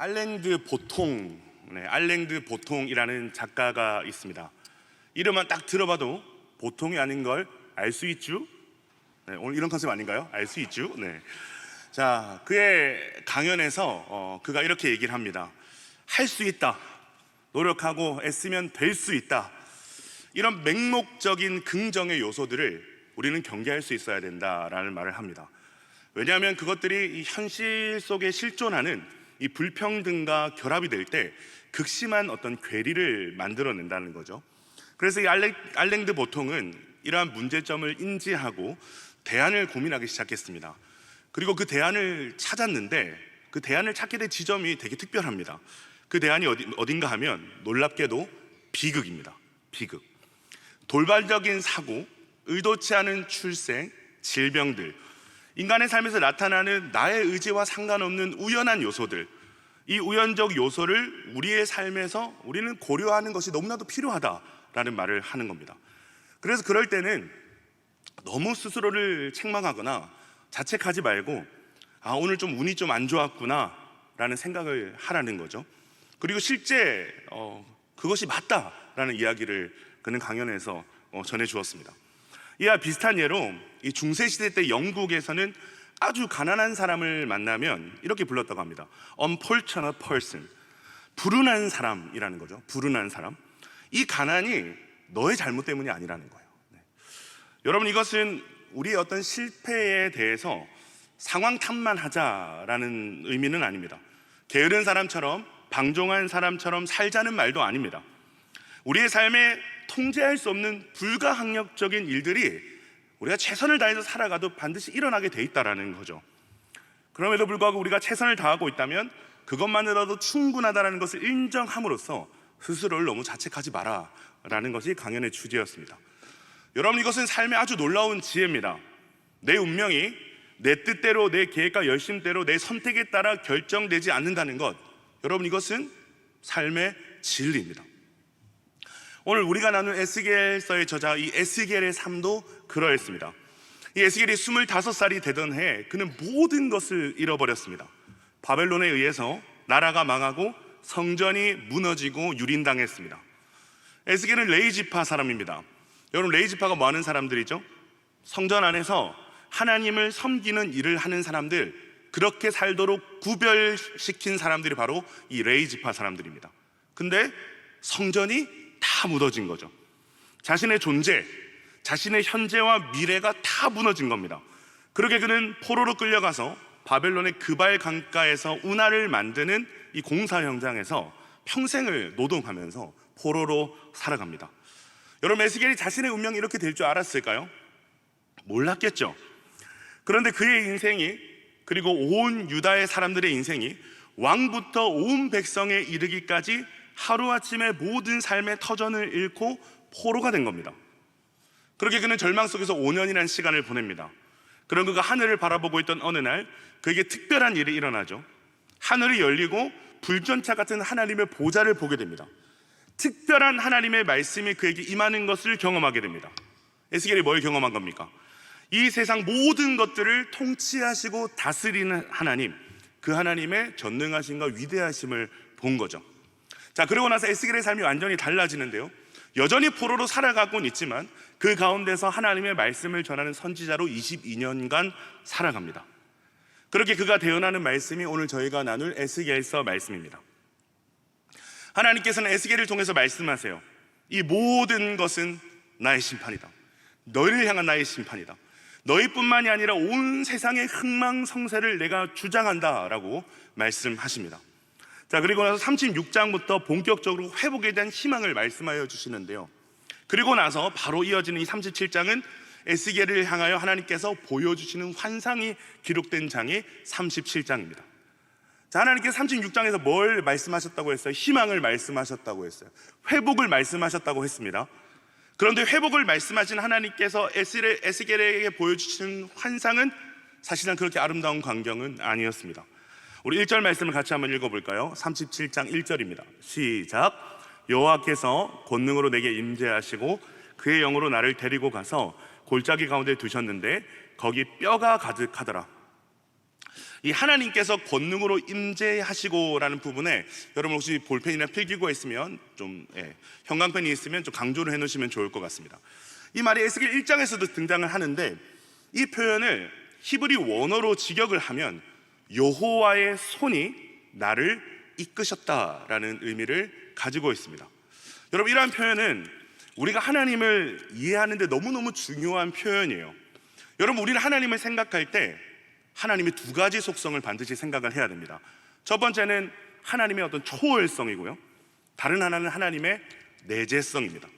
알랭드 보통, 알랭드 보통이라는 작가가 있습니다. 이름만 딱 들어봐도 보통이 아닌 걸 알 수 있죠? 오늘 이런 컨셉 아닌가요? 알 수 있죠? 자, 그의 강연에서 그가 이렇게 얘기를 합니다. 할 수 있다. 노력하고 애쓰면 될 수 있다. 이런 맹목적인 긍정의 요소들을 우리는 경계할 수 있어야 된다라는 말을 합니다. 왜냐하면 그것들이 이 현실 속에 실존하는 이 불평등과 결합이 될 때 극심한 어떤 괴리를 만들어낸다는 거죠. 그래서 이 알랭드 보통은 이러한 문제점을 인지하고 대안을 고민하기 시작했습니다. 그리고 그 대안을 찾았는데 그 대안을 찾게 된 지점이 되게 특별합니다. 그 대안이 어딘가 하면 놀랍게도 비극입니다. 비극. 돌발적인 사고, 의도치 않은 출생, 질병들, 인간의 삶에서 나타나는 나의 의지와 상관없는 우연한 요소들, 이 우연적 요소를 우리의 삶에서 우리는 고려하는 것이 너무나도 필요하다라는 말을 하는 겁니다. 그래서 그럴 때는 너무 스스로를 책망하거나 자책하지 말고 오늘 좀 운이 좀 안 좋았구나 라는 생각을 하라는 거죠. 그리고 실제 그것이 맞다라는 이야기를 그는 강연에서 전해주었습니다. 이와 비슷한 예로 이 중세시대 때 영국에서는 아주 가난한 사람을 만나면 이렇게 불렀다고 합니다. Unfortunate person, 불운한 사람이라는 거죠. 불운한 사람. 이 가난이 너의 잘못 때문이 아니라는 거예요. 여러분, 이것은 우리의 어떤 실패에 대해서 상황 탓만 하자라는 의미는 아닙니다. 게으른 사람처럼, 방종한 사람처럼 살자는 말도 아닙니다. 우리의 삶에 통제할 수 없는 불가항력적인 일들이 우리가 최선을 다해서 살아가도 반드시 일어나게 돼 있다는 거죠. 그럼에도 불구하고 우리가 최선을 다하고 있다면 그것만으로도 충분하다는 것을 인정함으로써 스스로를 너무 자책하지 마라라는 것이 강연의 주제였습니다. 여러분, 이것은 삶의 아주 놀라운 지혜입니다. 내 운명이 내 뜻대로, 내 계획과 열심대로, 내 선택에 따라 결정되지 않는다는 것, 여러분, 이것은 삶의 진리입니다. 오늘 우리가 나눈 에스겔서의 저자 이 에스겔의 삶도 그러했습니다. 이 에스겔이 25살이 되던 해 그는 모든 것을 잃어버렸습니다. 바벨론에 의해서 나라가 망하고 성전이 무너지고 유린당했습니다. 에스겔은 레이지파 사람입니다. 여러분, 레이지파가 뭐 하는 사람들이죠? 성전 안에서 하나님을 섬기는 일을 하는 사람들, 그렇게 살도록 구별시킨 사람들이 바로 이 레이지파 사람들입니다. 근데 성전이 다 무너진 거죠. 자신의 존재, 자신의 현재와 미래가 다 무너진 겁니다. 그렇게 그는 포로로 끌려가서 바벨론의 그발 강가에서 운하를 만드는 이 공사 현장에서 평생을 노동하면서 포로로 살아갑니다. 여러분, 에스겔이 자신의 운명이 이렇게 될 줄 알았을까요? 몰랐겠죠. 그런데 그의 인생이, 그리고 온 유다의 사람들의 인생이 왕부터 온 백성에 이르기까지 하루아침에 모든 삶의 터전을 잃고 포로가 된 겁니다. 그렇게 그는 절망 속에서 5년이라는 시간을 보냅니다. 그런 그가 하늘을 바라보고 있던 어느 날 그에게 특별한 일이 일어나죠. 하늘이 열리고 불전차 같은 하나님의 보좌를 보게 됩니다. 특별한 하나님의 말씀이 그에게 임하는 것을 경험하게 됩니다. 에스겔이 뭘 경험한 겁니까? 이 세상 모든 것들을 통치하시고 다스리는 하나님, 그 하나님의 전능하심과 위대하심을 본 거죠. 자, 그러고 나서 에스겔의 삶이 완전히 달라지는데요, 여전히 포로로 살아가고는 있지만 그 가운데서 하나님의 말씀을 전하는 선지자로 22년간 살아갑니다. 그렇게 그가 대언하는 말씀이 오늘 저희가 나눌 에스겔서 말씀입니다. 하나님께서는 에스겔을 통해서 말씀하세요. 이 모든 것은 나의 심판이다. 너희를 향한 나의 심판이다. 너희뿐만이 아니라 온 세상의 흥망성쇠를 내가 주장한다 라고 말씀하십니다. 자, 그리고 나서 36장부터 본격적으로 회복에 대한 희망을 말씀하여 주시는데요, 그리고 나서 바로 이어지는 이 37장은 에스겔을 향하여 하나님께서 보여주시는 환상이 기록된 장이 37장입니다. 자, 하나님께서 36장에서 뭘 말씀하셨다고 했어요? 희망을 말씀하셨다고 했어요. 회복을 말씀하셨다고 했습니다. 그런데 회복을 말씀하신 하나님께서 에스겔에게 보여주시는 환상은 사실은 그렇게 아름다운 광경은 아니었습니다. 우리 1절 말씀을 같이 한번 읽어볼까요? 37장 1절입니다. 시작. 여호와께서 권능으로 내게 임재하시고 그의 영으로 나를 데리고 가서 골짜기 가운데 두셨는데 거기 뼈가 가득하더라. 이 하나님께서 권능으로 임재하시고라는 부분에 여러분 혹시 볼펜이나 필기구가 있으면 좀 형광펜이 있으면 좀 강조를 해놓으시면 좋을 것 같습니다. 이 말이 에스겔 1장에서도 등장을 하는데, 이 표현을 히브리 원어로 직역을 하면 여호와의 손이 나를 이끄셨다라는 의미를 가지고 있습니다. 여러분, 이러한 표현은 우리가 하나님을 이해하는데 너무너무 중요한 표현이에요. 여러분, 우리는 하나님을 생각할 때 하나님의 두 가지 속성을 반드시 생각을 해야 됩니다. 첫 번째는 하나님의 어떤 초월성이고요, 다른 하나는 하나님의 내재성입니다.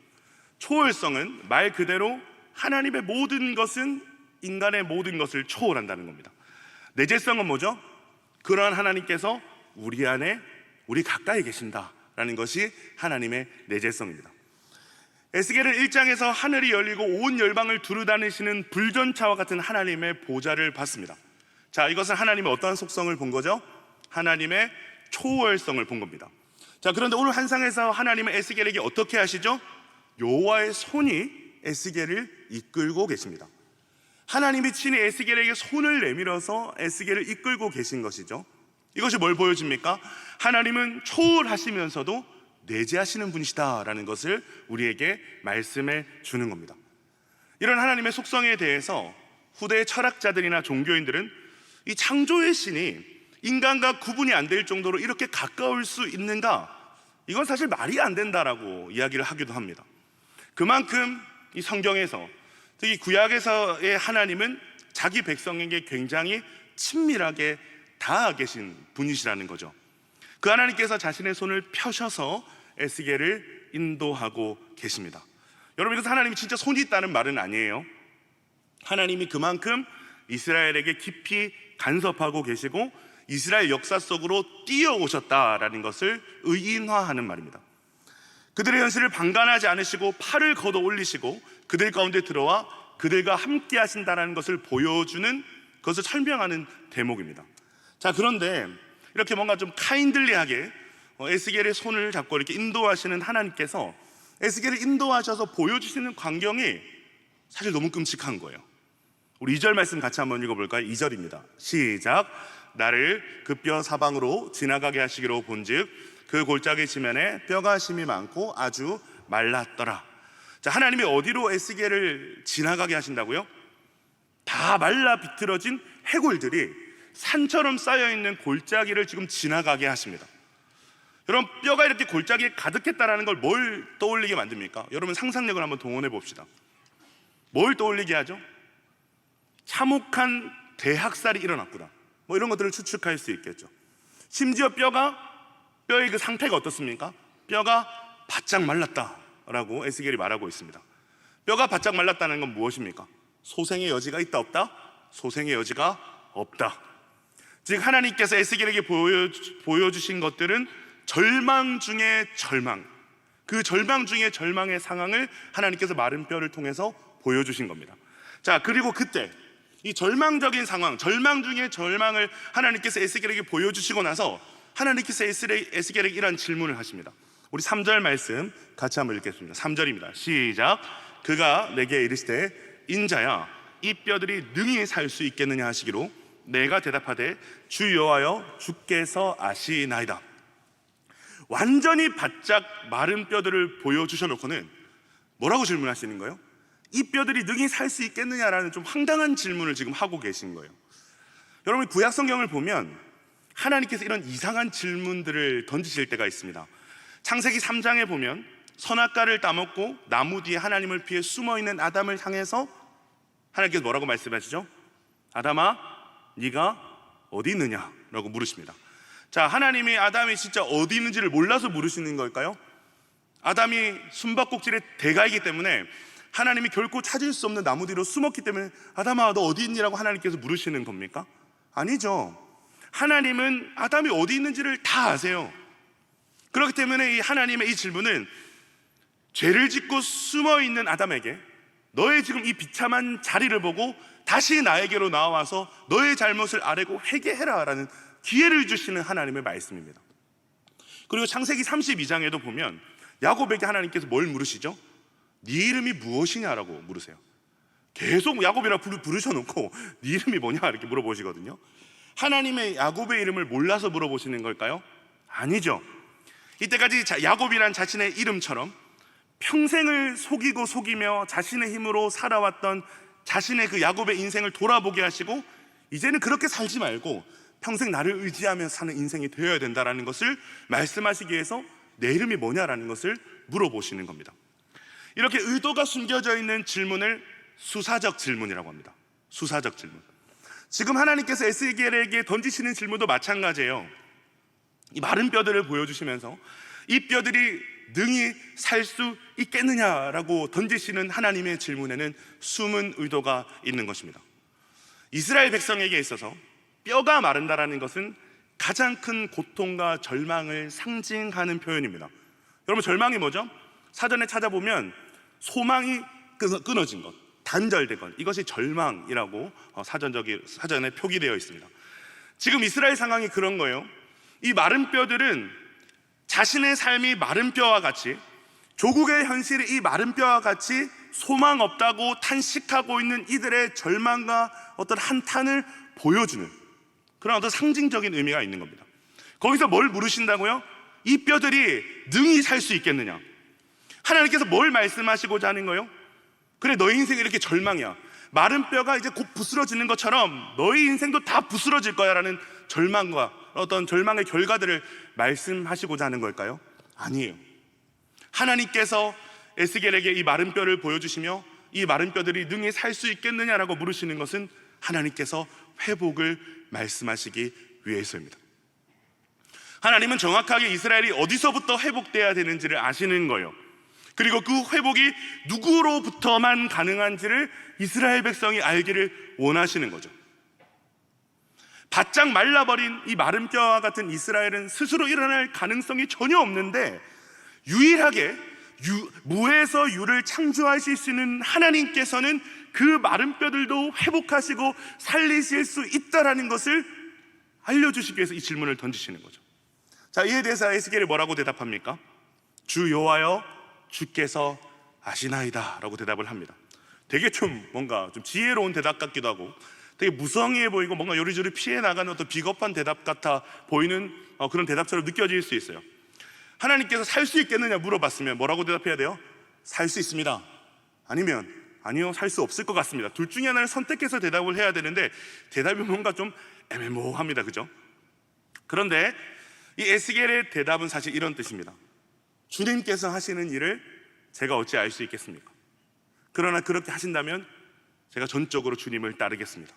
초월성은 말 그대로 하나님의 모든 것은 인간의 모든 것을 초월한다는 겁니다. 내재성은 뭐죠? 그러한 하나님께서 우리 안에, 우리 가까이 계신다라는 것이 하나님의 내재성입니다. 에스겔은 1장에서 하늘이 열리고 온 열방을 두루다니시는 불전차와 같은 하나님의 보좌를 봤습니다. 자, 이것은 하나님의 어떠한 속성을 본 거죠? 하나님의 초월성을 본 겁니다. 자, 그런데 오늘 환상에서 하나님은 에스겔에게 어떻게 하시죠? 여호와의 손이 에스겔을 이끌고 계십니다. 하나님이 친히 에스겔에게 손을 내밀어서 에스겔을 이끌고 계신 것이죠. 이것이 뭘 보여줍니까? 하나님은 초월하시면서도 내재하시는 분이시다라는 것을 우리에게 말씀해 주는 겁니다. 이런 하나님의 속성에 대해서 후대의 철학자들이나 종교인들은 이 창조의 신이 인간과 구분이 안 될 정도로 이렇게 가까울 수 있는가? 이건 사실 말이 안 된다라고 이야기를 하기도 합니다. 그만큼 이 성경에서, 특히 구약에서의 하나님은 자기 백성에게 굉장히 친밀하게 닿아 계신 분이시라는 거죠. 그 하나님께서 자신의 손을 펴셔서 에스겔을 인도하고 계십니다. 여러분, 이것은 하나님이 진짜 손이 있다는 말은 아니에요. 하나님이 그만큼 이스라엘에게 깊이 간섭하고 계시고 이스라엘 역사 속으로 뛰어오셨다라는 것을 의인화하는 말입니다. 그들의 현실을 방관하지 않으시고 팔을 걷어 올리시고 그들 가운데 들어와 그들과 함께 하신다는 것을 보여주는, 그것을 설명하는 대목입니다. 자, 그런데 이렇게 뭔가 좀 카인들리하게 에스겔의 손을 잡고 이렇게 인도하시는 하나님께서 에스겔을 인도하셔서 보여주시는 광경이 사실 너무 끔찍한 거예요. 우리 2절 말씀 같이 한번 읽어볼까요? 2절입니다. 시작. 나를 그 뼈 사방으로 지나가게 하시기로 본즉 그 골짜기 지면에 뼈가 심이 많고 아주 말랐더라. 자, 하나님이 어디로 에스겔을 지나가게 하신다고요? 다 말라 비틀어진 해골들이 산처럼 쌓여있는 골짜기를 지금 지나가게 하십니다. 여러분, 뼈가 이렇게 골짜기에 가득했다는 걸 뭘 떠올리게 만듭니까? 여러분, 상상력을 한번 동원해 봅시다. 뭘 떠올리게 하죠? 참혹한 대학살이 일어났구나, 뭐 이런 것들을 추측할 수 있겠죠. 심지어 뼈의 그 상태가 어떻습니까? 뼈가 바짝 말랐다라고 에스겔이 말하고 있습니다. 뼈가 바짝 말랐다는 건 무엇입니까? 소생의 여지가 있다 없다? 소생의 여지가 없다. 즉 하나님께서 에스겔에게 보여주신 것들은 절망 중에 절망, 그 절망 중에 절망의 상황을 하나님께서 마른 뼈를 통해서 보여주신 겁니다. 자, 그리고 그때 이 절망적인 상황, 절망 중에 절망을 하나님께서 에스겔에게 보여주시고 나서 하나님께서 에스겔에게 이런 질문을 하십니다. 우리 3절 말씀 같이 한번 읽겠습니다. 3절입니다. 시작. 그가 내게 이르시되 인자야, 이 뼈들이 능히 살 수 있겠느냐 하시기로 내가 대답하되 주 여호와여, 주께서 아시나이다. 완전히 바짝 마른 뼈들을 보여주셔놓고는 뭐라고 질문하시는 거예요? 이 뼈들이 능히 살 수 있겠느냐라는 좀 황당한 질문을 지금 하고 계신 거예요. 여러분, 구약 성경을 보면 하나님께서 이런 이상한 질문들을 던지실 때가 있습니다. 창세기 3장에 보면 선악과를 따먹고 나무 뒤에 하나님을 피해 숨어있는 아담을 향해서 하나님께서 뭐라고 말씀하시죠? 아담아, 네가 어디 있느냐? 라고 물으십니다. 자, 하나님이 아담이 진짜 어디 있는지를 몰라서 물으시는 걸까요? 아담이 숨바꼭질의 대가이기 때문에 하나님이 결코 찾을 수 없는 나무 뒤로 숨었기 때문에 아담아, 너 어디 있니라고 하나님께서 물으시는 겁니까? 아니죠. 하나님은 아담이 어디 있는지를 다 아세요. 그렇기 때문에 이 하나님의 이 질문은 죄를 짓고 숨어있는 아담에게 너의 지금 이 비참한 자리를 보고 다시 나에게로 나와서 너의 잘못을 아뢰고 회개해라 라는 기회를 주시는 하나님의 말씀입니다. 그리고 창세기 32장에도 보면 야곱에게 하나님께서 뭘 물으시죠? 네 이름이 무엇이냐라고 물으세요. 계속 야곱이라 부르셔놓고 네 이름이 뭐냐 이렇게 물어보시거든요. 하나님의 야곱의 이름을 몰라서 물어보시는 걸까요? 아니죠. 이때까지 야곱이란 자신의 이름처럼 평생을 속이고 속이며 자신의 힘으로 살아왔던 자신의 그 야곱의 인생을 돌아보게 하시고, 이제는 그렇게 살지 말고 평생 나를 의지하며 사는 인생이 되어야 된다는 것을 말씀하시기 위해서 내 이름이 뭐냐라는 것을 물어보시는 겁니다. 이렇게 의도가 숨겨져 있는 질문을 수사적 질문이라고 합니다. 수사적 질문. 지금 하나님께서 에스겔에게 던지시는 질문도 마찬가지예요. 이 마른 뼈들을 보여주시면서 이 뼈들이 능히 살 수 있겠느냐라고 던지시는 하나님의 질문에는 숨은 의도가 있는 것입니다. 이스라엘 백성에게 있어서 뼈가 마른다라는 것은 가장 큰 고통과 절망을 상징하는 표현입니다. 여러분, 절망이 뭐죠? 사전에 찾아보면 소망이 끊어진 것, 단절된 것, 이것이 절망이라고 사전에 표기되어 있습니다. 지금 이스라엘 상황이 그런 거예요. 이 마른 뼈들은 자신의 삶이 마른 뼈와 같이, 조국의 현실이 이 마른 뼈와 같이 소망 없다고 탄식하고 있는 이들의 절망과 어떤 한탄을 보여주는 그런 어떤 상징적인 의미가 있는 겁니다. 거기서 뭘 물으신다고요? 이 뼈들이 능히 살 수 있겠느냐? 하나님께서 뭘 말씀하시고자 하는 거예요? 그래, 너희 인생이 이렇게 절망이야, 마른 뼈가 이제 곧 부스러지는 것처럼 너희 인생도 다 부스러질 거야 라는 절망과 어떤 절망의 결과들을 말씀하시고자 하는 걸까요? 아니에요. 하나님께서 에스겔에게 이 마른 뼈를 보여주시며 이 마른 뼈들이 능히 살 수 있겠느냐라고 물으시는 것은 하나님께서 회복을 말씀하시기 위해서입니다. 하나님은 정확하게 이스라엘이 어디서부터 회복돼야 되는지를 아시는 거예요. 그리고 그 회복이 누구로부터만 가능한지를 이스라엘 백성이 알기를 원하시는 거죠. 바짝 말라버린 이 마른 뼈와 같은 이스라엘은 스스로 일어날 가능성이 전혀 없는데, 유일하게 무에서 유를 창조하실 수 있는 하나님께서는 그 마른 뼈들도 회복하시고 살리실 수 있다라는 것을 알려주시기 위해서 이 질문을 던지시는 거죠. 자, 이에 대해서 에스겔이 뭐라고 대답합니까? 주 여호와여, 주께서 아시나이다 라고 대답을 합니다. 되게 좀 뭔가 좀 지혜로운 대답 같기도 하고 되게 무성의해 보이고 뭔가 요리조리 피해 나가는 어떤 비겁한 대답 같아 보이는 그런 대답처럼 느껴질 수 있어요. 하나님께서 살 수 있겠느냐 물어봤으면 뭐라고 대답해야 돼요? 살 수 있습니다. 아니면 아니요, 살 수 없을 것 같습니다. 둘 중에 하나를 선택해서 대답을 해야 되는데 대답이 뭔가 좀 애매모호합니다. 그죠? 그런데 이 에스겔의 대답은 사실 이런 뜻입니다. 주님께서 하시는 일을 제가 어찌 알 수 있겠습니까? 그러나 그렇게 하신다면 제가 전적으로 주님을 따르겠습니다.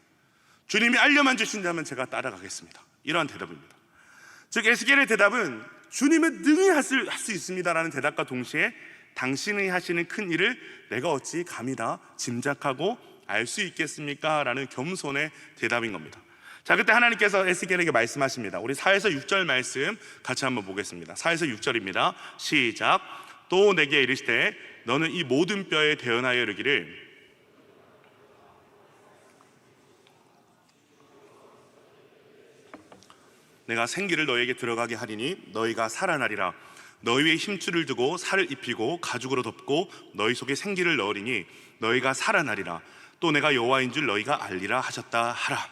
주님이 알려만 주신다면 제가 따라가겠습니다. 이러한 대답입니다. 즉 에스겔의 대답은 주님은 능히 할 수 있습니다라는 대답과 동시에 당신이 하시는 큰 일을 내가 어찌 감히 다 짐작하고 알 수 있겠습니까? 라는 겸손의 대답인 겁니다. 자, 그때 하나님께서 에스겔에게 말씀하십니다. 우리 4에서 6절 말씀 같이 한번 보겠습니다. 4에서 6절입니다. 시작. 또 내게 이르시되 너는 이 모든 뼈에 대언하여 이르기를 내가 생기를 너희에게 들어가게 하리니 너희가 살아나리라. 너희의 힘줄을 두고 살을 입히고 가죽으로 덮고 너희 속에 생기를 넣으리니 너희가 살아나리라. 또 내가 여호와인 줄 너희가 알리라 하셨다 하라.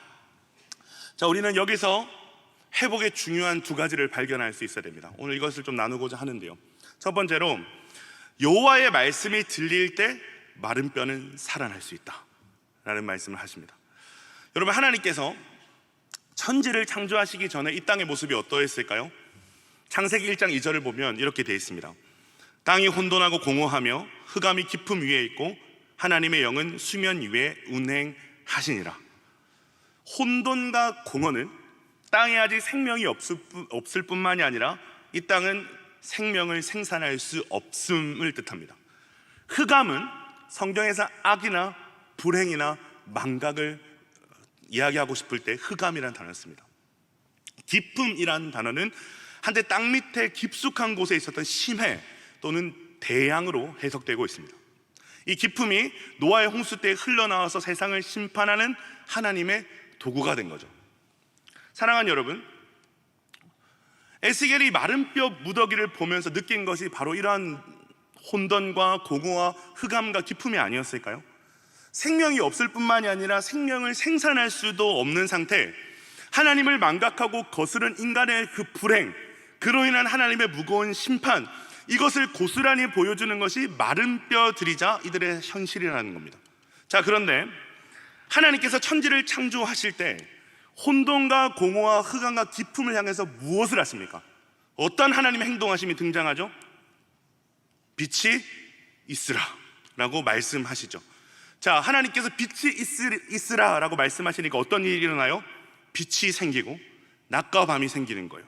자, 우리는 여기서 회복의 중요한 두 가지를 발견할 수 있어야 됩니다. 오늘 이것을 좀 나누고자 하는데요. 첫 번째로 여호와의 말씀이 들릴 때 마른 뼈는 살아날 수 있다 라는 말씀을 하십니다. 여러분, 하나님께서 천지를 창조하시기 전에 이 땅의 모습이 어떠했을까요? 창세기 1장 2절을 보면 이렇게 되어 있습니다. 땅이 혼돈하고 공허하며 흑암이 깊음 위에 있고 하나님의 영은 수면 위에 운행하시니라. 혼돈과 공허는 땅에 아직 생명이 없을 뿐만이 아니라 이 땅은 생명을 생산할 수 없음을 뜻합니다. 흑암은 성경에서 악이나 불행이나 망각을 이야기하고 싶을 때 흑암이라는 단어를 씁니다. 깊음이라는 단어는 한때 땅 밑에 깊숙한 곳에 있었던 심해 또는 대양으로 해석되고 있습니다. 이 깊음이 노아의 홍수 때 흘러나와서 세상을 심판하는 하나님의 도구가 된 거죠. 사랑하는 여러분, 에스겔이 마른 뼈 무더기를 보면서 느낀 것이 바로 이러한 혼돈과 공허와 흑암과 깊음이 아니었을까요? 생명이 없을 뿐만이 아니라 생명을 생산할 수도 없는 상태, 하나님을 망각하고 거스른 인간의 그 불행, 그로 인한 하나님의 무거운 심판, 이것을 고스란히 보여주는 것이 마른 뼈들이자 이들의 현실이라는 겁니다. 자, 그런데 하나님께서 천지를 창조하실 때 혼돈과 공허와 흑암과 깊음을 향해서 무엇을 하십니까? 어떤 하나님의 행동하심이 등장하죠? 빛이 있으라 라고 말씀하시죠. 자, 하나님께서 빛이 있으라 라고 말씀하시니까 어떤 일이 일어나요? 빛이 생기고 낮과 밤이 생기는 거예요.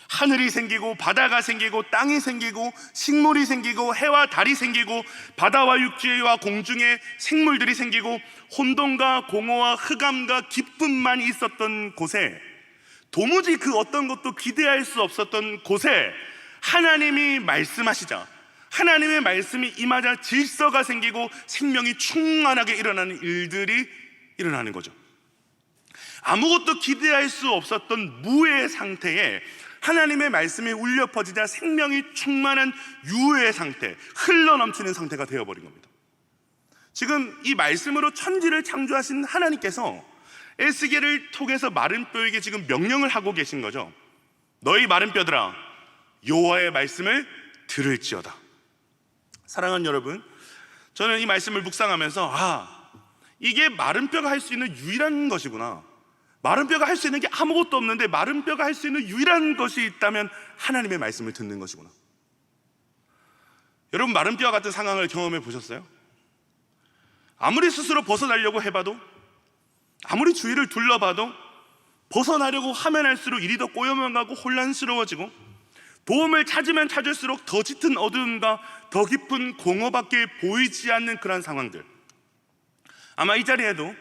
하늘이 생기고 바다가 생기고 땅이 생기고 식물이 생기고 해와 달이 생기고 바다와 육지와 공중의 생물들이 생기고 혼돈과 공허와 흑암과 기쁨만 있었던 곳에, 도무지 그 어떤 것도 기대할 수 없었던 곳에 하나님이 말씀하시자, 하나님의 말씀이 임하자 질서가 생기고 생명이 충만하게 일어나는 일들이 일어나는 거죠. 아무것도 기대할 수 없었던 무의 상태에 하나님의 말씀이 울려 퍼지자 생명이 충만한 유의 상태, 흘러넘치는 상태가 되어버린 겁니다. 지금 이 말씀으로 천지를 창조하신 하나님께서 에스겔을 통해서 마른 뼈에게 지금 명령을 하고 계신 거죠. 너희 마른 뼈들아, 여호와의 말씀을 들을지어다. 사랑하는 여러분, 저는 이 말씀을 묵상하면서 이게 마른 뼈가 할 수 있는 유일한 것이구나. 마른 뼈가 할 수 있는 게 아무것도 없는데 마른 뼈가 할 수 있는 유일한 것이 있다면 하나님의 말씀을 듣는 것이구나. 여러분, 마른 뼈와 같은 상황을 경험해 보셨어요? 아무리 스스로 벗어나려고 해봐도, 아무리 주위를 둘러봐도 벗어나려고 하면 할수록 일이 더 꼬여만 가고 혼란스러워지고, 도움을 찾으면 찾을수록 더 짙은 어두움과 더 깊은 공허밖에 보이지 않는 그런 상황들. 아마 이 자리에도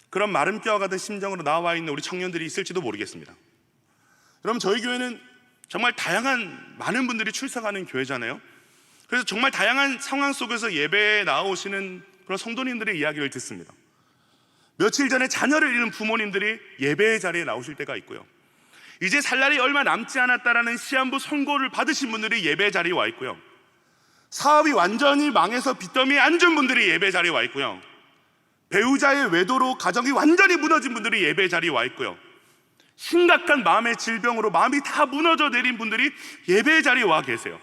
그런 마른 뼈와 같은 심정으로 나와 있는 우리 청년들이 있을지도 모르겠습니다. 여러분, 저희 교회는 정말 다양한 많은 분들이 출석하는 교회잖아요. 그래서 정말 다양한 상황 속에서 예배에 나오시는 그런 성도님들의 이야기를 듣습니다. 며칠 전에 자녀를 잃은 부모님들이 예배의 자리에 나오실 때가 있고요, 이제 살 날이 얼마 남지 않았다라는 시한부 선고를 받으신 분들이 예배 자리에 와 있고요, 사업이 완전히 망해서 빚더미에 앉은 분들이 예배 자리에 와 있고요, 배우자의 외도로 가정이 완전히 무너진 분들이 예배 자리에 와 있고요, 심각한 마음의 질병으로 마음이 다 무너져 내린 분들이 예배 자리에 와 계세요.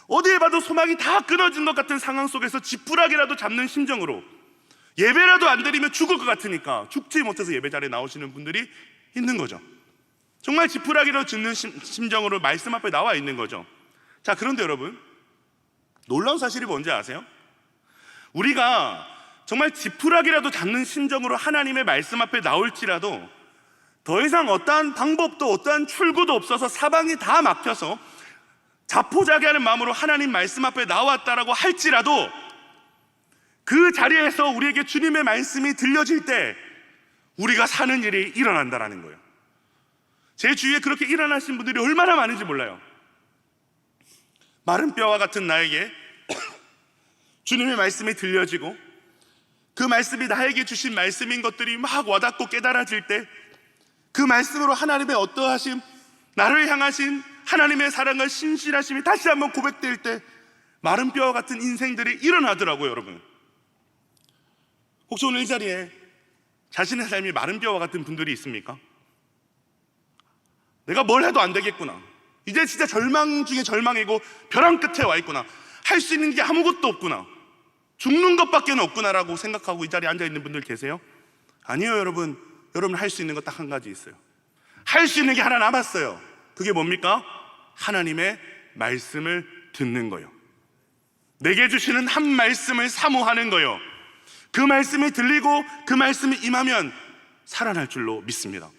어디에 봐도 소망이 다 끊어진 것 같은 상황 속에서 지푸라기라도 잡는 심정으로 예배라도 안 드리면 죽을 것 같으니까 죽지 못해서 예배 자리에 나오시는 분들이 있는 거죠. 정말 지푸라기로 짚는 심정으로 말씀 앞에 나와 있는 거죠. 자, 그런데 여러분, 놀라운 사실이 뭔지 아세요? 우리가 정말 지푸라기라도 잡는 심정으로 하나님의 말씀 앞에 나올지라도 더 이상 어떠한 방법도 어떠한 출구도 없어서 사방이 다 막혀서 자포자기하는 마음으로 하나님 말씀 앞에 나왔다라고 할지라도 그 자리에서 우리에게 주님의 말씀이 들려질 때 우리가 사는 일이 일어난다라는 거예요. 제 주위에 그렇게 일어나신 분들이 얼마나 많은지 몰라요. 마른 뼈와 같은 나에게 주님의 말씀이 들려지고 그 말씀이 나에게 주신 말씀인 것들이 막 와닿고 깨달아질 때 그 말씀으로 하나님의 어떠하심, 나를 향하신 하나님의 사랑과 신실하심이 다시 한번 고백될 때 마른 뼈와 같은 인생들이 일어나더라고요. 여러분, 혹시 오늘 이 자리에 자신의 삶이 마른 뼈와 같은 분들이 있습니까? 내가 뭘 해도 안 되겠구나, 이제 진짜 절망 중에 절망이고 벼랑 끝에 와 있구나, 할 수 있는 게 아무것도 없구나, 죽는 것밖에 없구나라고 생각하고 이 자리에 앉아있는 분들 계세요? 아니에요. 여러분 할 수 있는 거 딱 한 가지 있어요. 할 수 있는 게 하나 남았어요. 그게 뭡니까? 하나님의 말씀을 듣는 거요, 내게 주시는 한 말씀을 사모하는 거요, 그 말씀이 들리고 그 말씀이 임하면 살아날 줄로 믿습니다.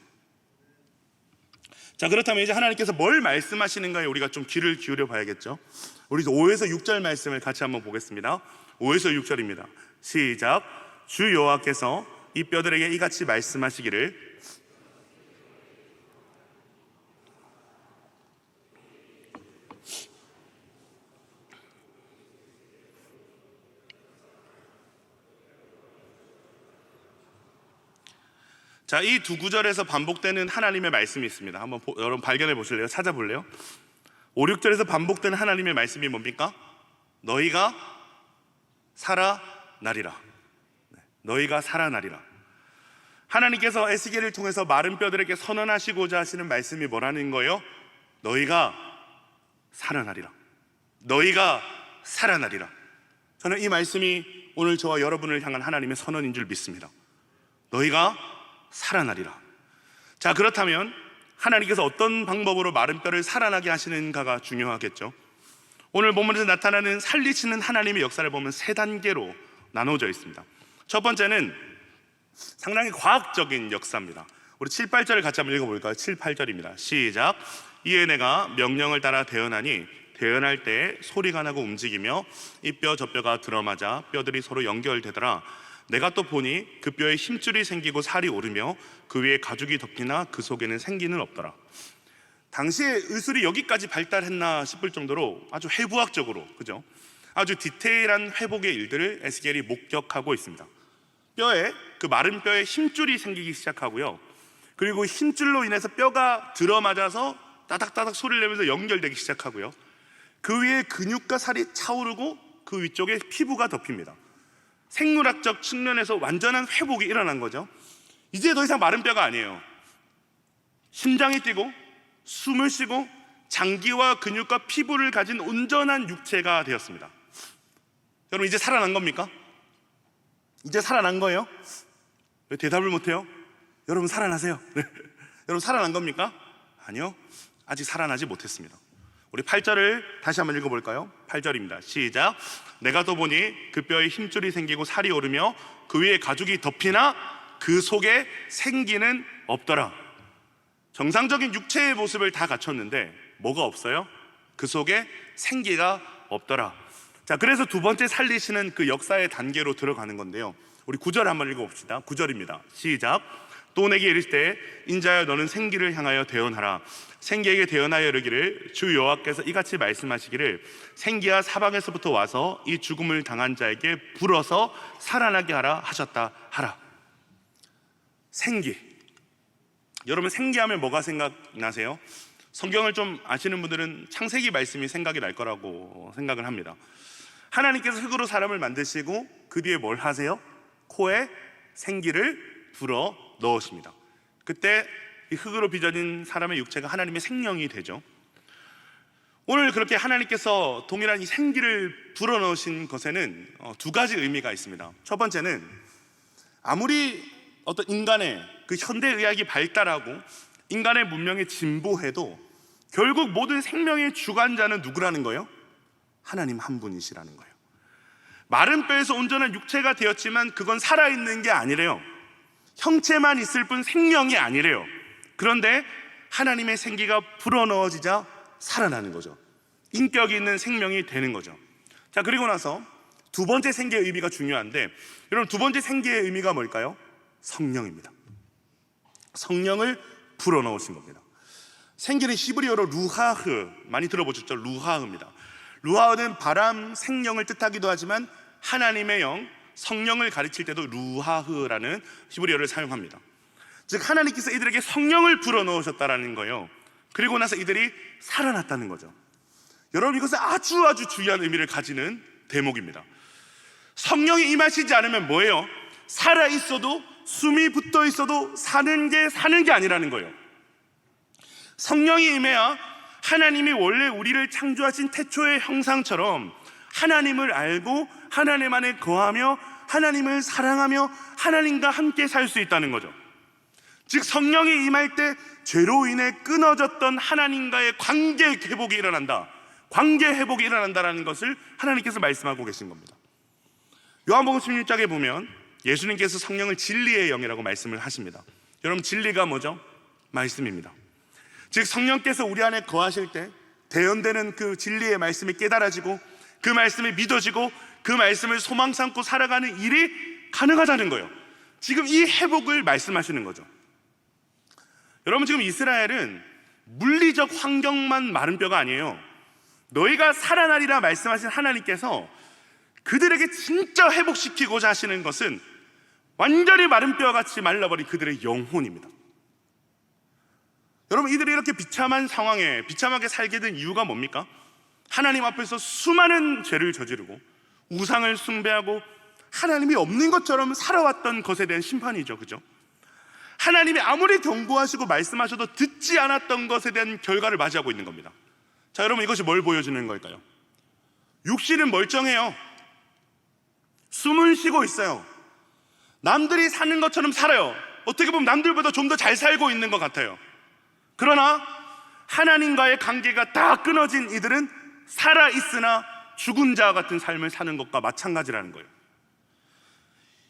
자, 그렇다면 이제 하나님께서 뭘 말씀하시는가에 우리가 좀 귀를 기울여 봐야겠죠. 우리 5에서 6절 말씀을 같이 한번 보겠습니다. 5에서 6절입니다. 시작. 주 여호와께서 이 뼈들에게 이같이 말씀하시기를, 자, 이 두 구절에서 반복되는 하나님의 말씀이 있습니다. 한번 여러분 발견해 보실래요? 찾아볼래요? 5, 6절에서 반복되는 하나님의 말씀이 뭡니까? 너희가 살아나리라. 너희가 살아나리라. 하나님께서 에스겔을 통해서 마른 뼈들에게 선언하시고자 하시는 말씀이 뭐라는 거예요? 너희가 살아나리라. 너희가 살아나리라. 저는 이 말씀이 오늘 저와 여러분을 향한 하나님의 선언인 줄 믿습니다. 너희가 살아나리라. 자, 그렇다면 하나님께서 어떤 방법으로 마른 뼈를 살아나게 하시는가가 중요하겠죠. 오늘 본문에서 나타나는 살리시는 하나님의 역사를 보면 세 단계로 나눠져 있습니다. 첫 번째는 상당히 과학적인 역사입니다. 우리 7, 8절을 같이 한번 읽어볼까요? 7, 8절입니다. 시작. 이에 내가 명령을 따라 대언하니 대언할 때 소리가 나고 움직이며 이 뼈 저 뼈가 들어맞아 뼈들이 서로 연결되더라. 내가 또 보니 그 뼈에 힘줄이 생기고 살이 오르며 그 위에 가죽이 덮이나 그 속에는 생기는 없더라. 당시에 의술이 여기까지 발달했나 싶을 정도로 아주 해부학적으로, 그죠? 아주 디테일한 회복의 일들을 에스겔이 목격하고 있습니다. 뼈에, 그 마른 뼈에 힘줄이 생기기 시작하고요, 그리고 힘줄로 인해서 뼈가 들어맞아서 따닥따닥 소리를 내면서 연결되기 시작하고요, 그 위에 근육과 살이 차오르고 그 위쪽에 피부가 덮입니다. 생물학적 측면에서 완전한 회복이 일어난 거죠. 이제 더 이상 마른 뼈가 아니에요. 심장이 뛰고 숨을 쉬고 장기와 근육과 피부를 가진 온전한 육체가 되었습니다. 여러분, 이제 살아난 겁니까? 이제 살아난 거예요? 왜 대답을 못해요? 여러분 살아나세요. 여러분 살아난 겁니까? 아니요, 아직 살아나지 못했습니다. 우리 8절을 다시 한번 읽어볼까요? 8절입니다. 시작. 내가 또 보니 그 뼈에 힘줄이 생기고 살이 오르며 그 위에 가죽이 덮이나 그 속에 생기는 없더라. 정상적인 육체의 모습을 다 갖췄는데 뭐가 없어요? 그 속에 생기가 없더라. 자, 그래서 두 번째 살리시는 그 역사의 단계로 들어가는 건데요, 우리 9절 한번 읽어봅시다. 9절입니다. 시작. 또 내게 이르시되 인자여 너는 생기를 향하여 대언하라. 생기에게 대언하여 이르기를 주 여호와께서 이같이 말씀하시기를 생기가 사방에서부터 와서 이 죽음을 당한 자에게 불어서 살아나게 하라 하셨다 하라. 생기. 여러분, 생기하면 뭐가 생각나세요? 성경을 좀 아시는 분들은 창세기 말씀이 생각이 날 거라고 생각을 합니다. 하나님께서 흙으로 사람을 만드시고 그 뒤에 뭘 하세요? 코에 생기를 불어 넣으십니다. 그때 이 흙으로 빚어진 사람의 육체가 하나님의 생명이 되죠. 오늘 그렇게 하나님께서 동일한 이 생기를 불어넣으신 것에는 두 가지 의미가 있습니다. 첫 번째는 아무리 어떤 인간의 그 현대의학이 발달하고 인간의 문명이 진보해도 결국 모든 생명의 주관자는 누구라는 거예요? 하나님 한 분이시라는 거예요. 마른 뼈에서 온전한 육체가 되었지만 그건 살아있는 게 아니래요. 형체만 있을 뿐 생명이 아니래요. 그런데 하나님의 생기가 불어넣어지자 살아나는 거죠. 인격이 있는 생명이 되는 거죠. 자, 그리고 나서 두 번째 생기의 의미가 중요한데, 여러분, 두 번째 생기의 의미가 뭘까요? 성령입니다. 성령을 불어넣으신 겁니다. 생기는 히브리어로 루하흐, 많이 들어보셨죠? 루하흐입니다. 루하흐는 바람, 생명을 뜻하기도 하지만 하나님의 영, 성령을 가르칠 때도 루하흐라는 히브리어를 사용합니다. 즉 하나님께서 이들에게 성령을 불어넣으셨다라는 거예요. 그리고 나서 이들이 살아났다는 거죠. 여러분, 이것은 아주 중요한 의미를 가지는 대목입니다. 성령이 임하시지 않으면 뭐예요? 살아있어도, 숨이 붙어있어도 사는 게 아니라는 거예요. 성령이 임해야 하나님이 원래 우리를 창조하신 태초의 형상처럼 하나님을 알고 하나님 안에 거하며 하나님을 사랑하며 하나님과 함께 살 수 있다는 거죠. 즉 성령이 임할 때 죄로 인해 끊어졌던 하나님과의 관계 회복이 일어난다, 관계 회복이 일어난다라는 것을 하나님께서 말씀하고 계신 겁니다. 요한복음 16장에 보면 예수님께서 성령을 진리의 영이라고 말씀을 하십니다. 여러분, 진리가 뭐죠? 말씀입니다. 즉 성령께서 우리 안에 거하실 때 대언되는 그 진리의 말씀이 깨달아지고 그 말씀이 믿어지고 그 말씀을 소망 삼고 살아가는 일이 가능하다는 거예요. 지금 이 회복을 말씀하시는 거죠. 여러분, 지금 이스라엘은 물리적 환경만 마른 뼈가 아니에요. 너희가 살아나리라 말씀하신 하나님께서 그들에게 진짜 회복시키고자 하시는 것은 완전히 마른 뼈같이 말라버린 그들의 영혼입니다. 여러분, 이들이 이렇게 비참한 상황에 비참하게 살게 된 이유가 뭡니까? 하나님 앞에서 수많은 죄를 저지르고 우상을 숭배하고 하나님이 없는 것처럼 살아왔던 것에 대한 심판이죠. 그죠? 하나님이 아무리 경고하시고 말씀하셔도 듣지 않았던 것에 대한 결과를 맞이하고 있는 겁니다. 자, 여러분, 이것이 뭘 보여주는 걸까요? 육신은 멀쩡해요. 숨은 쉬고 있어요. 남들이 사는 것처럼 살아요. 어떻게 보면 남들보다 좀 더 잘 살고 있는 것 같아요. 그러나 하나님과의 관계가 다 끊어진 이들은 살아있으나 죽은 자와 같은 삶을 사는 것과 마찬가지라는 거예요.